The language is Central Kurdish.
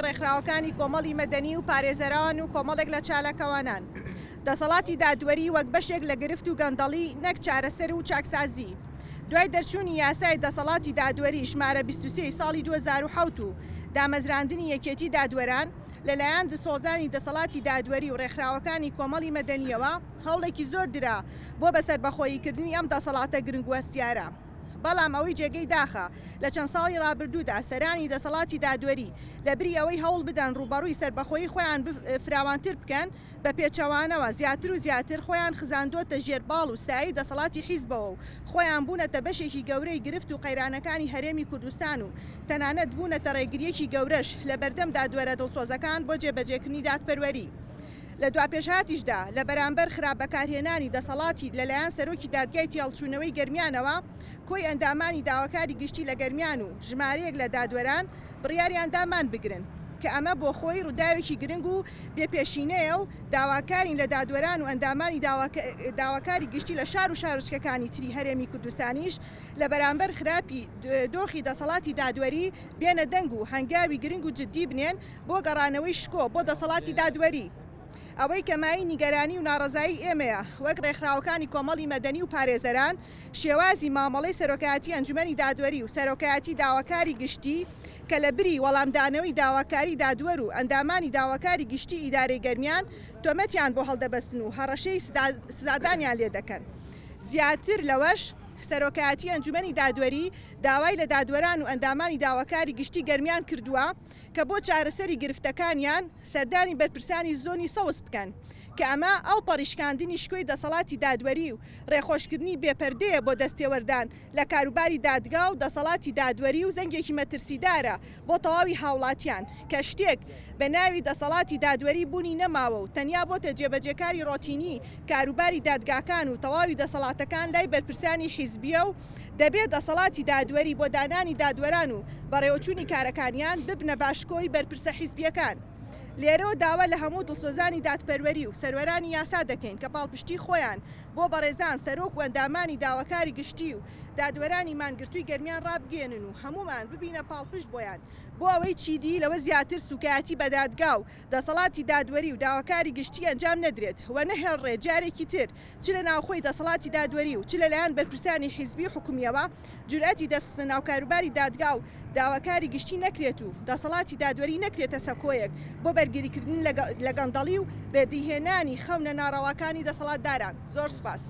ڕێکخراوەکانی کۆمەڵی مەدەنی و پارێزەران و کۆمەڵێک لە چالەکەوانان دەسەڵاتی دادوەری وەک بەشێک لە گرفت و گەندەڵی نەک چارەسەر و چاکسازی دوای دەرچوونی یاسای دەسەڵاتی دادوەری ژمارە 23 ساڵی 2007 و دامەزراندنی یەکێتی دادوەران لەلایەن دسۆزانی دەسەڵاتی دادوەری و ڕێکخراوەکانی کۆمەڵی مەدەنیەوە هەوڵێکی زۆر درا بۆ بەسەربەخۆییکردنی ئەم دەسەڵاتە گرنگ و هەستیارە. بەڵام ئەوەی جێگەی داخە لە چەند ساڵی ڕابردوودا سەرانی دەسەڵاتی دادوەری لە بری ئەوەی هەوڵ بدەن ڕوبەڕووی سەربەخۆیی خۆیان فراوانتر بکەن بە پێچەوانەوە زیاتر و زیاتر خۆیان خزاندۆتە ژێرباڵ و سایی دەسەڵاتی حیزبەوە و خۆیان بوونەتە بەشێکی گەورەی گرفت و قەیرانەکانی هەرێمی کوردستان و تەنانەت بوونەتە ڕێگریەکی گەورەش لە بەردەم دادوەرە دڵسۆزەکان بۆ جێبەجێکردنی دادپەروەری. لە دوپێشهاتیشدا لە بەرامبەر خراپ بەکارهێنانی دەسەڵاتی لەلایەن سەرۆکی دادگای تێڵچوونەوەی گەرمیانەوە کۆی ئەندامانی داواکاری گشتی لە گەرمیان و ژمارەیەک لە دادوەران بڕیاریان دامان بگرن کە ئەمە بۆ خۆی ڕووداوێکی گرنگ و بێپێشینەیە و داواکارین لە دادوەران و ئەندامانی داواکاری گشتی لە شار و شارچکەکانی تری هەرێمی کوردستانیش لە بەرامبەر خراپی دۆخی دەسەڵاتی دادوەری بێنە دەنگ و هەنگاوی گرنگ و جددی بنێن بۆ گەڕانەوەی شکۆ بۆ دەسەڵاتی دادوەری. ئەوەی کەمایی نیگەرانی و ناڕەزایی ئێمەیە وەک ڕێکخراوەکانی کۆمەڵی مەدەنی و پارێزەران شێوازی مامەڵەی سەرۆکایەتی ئەنجومەنی دادوەری و سەرۆکایەتی داواکاری گشتی کە لە بری وەڵامدانەوەی داواکاری دادوەر و ئەندامانی داواکاری گشتی ئیدارەی گەرمیان تۆمەتیان بۆ هەڵدەبەستن و هەڕەشەی سزادانیان لێ دەکەن. زیاتر لەوەش سەرۆکایەتی ئەنجومەنی دادوەری داوای لە دادوەران و ئەندامانی داواکاری گشتی گەرمیان کردووە کە بۆ چارەسەری گرفتەکانیان سەردانی بەرپرسانی زۆنی سەوز بکەن کە ئەمە ئەو پەڕیشکاندنی شکۆی دەسەڵاتی دادوەری و ڕێخۆشکردنی بێپەردەیە بۆ دەستێوەردان لە کاروباری دادگا و دەسەڵاتی دادوەری و زەنگێکی مەترسیدارە بۆ تەواوی هاوڵاتیان کە شتێک بە ناوی دەسەڵاتی دادوەری بوونی نەماوە و تەنیا بۆتە جێبەجێکاری ڕۆتینی کاروباری دادگاکان و تەواوی دەسەڵاتەکان لای بەرپرسانی حیزبیە و دەبێت دەسەڵاتی دادوەری بۆ دانانی دادوەران و بەڕێوەچوونی کارەکانیان ببنە باشکۆی بەرپرسە حیزبیەکان. لێرەوە داوا لە هەموو دڵسۆزانی دادپەروەری و سەروەرانی یاسا دەکەین کە پاڵپشتی خۆیان بۆ بەڕێزان سەرۆک و ئەندامانی داواکاری گشتی و دادوەرانی مانگرتووی گەرمیان ڕابگێنن و هەمومان ببینە پاڵپشت بۆیان بۆ ئەوەی چیدی لەوە زیاتر سوکایەتی بە دادگا و دەسەڵاتی دادوەری و داواکاری گشتی ئەنجام نەدرێت و نەهێڵڕێ جارێکی تر چ لە ناوخۆی دەسەڵاتی دادوەری و چ لەلایەن بەرپرسانی حیزبی حکومیەوە جورئەتی دەست لە ناو کاروباری دادگا و داواکاری گشتی نەکرێت و دەسەڵاتی دادوەری نەکرێتە سەکۆیەک بۆ بەرگریکردن لە گەندەڵی و بەدیهێنانی خەونە ناڕەواکانی دەسەڵاتداران. زۆر سوپاس.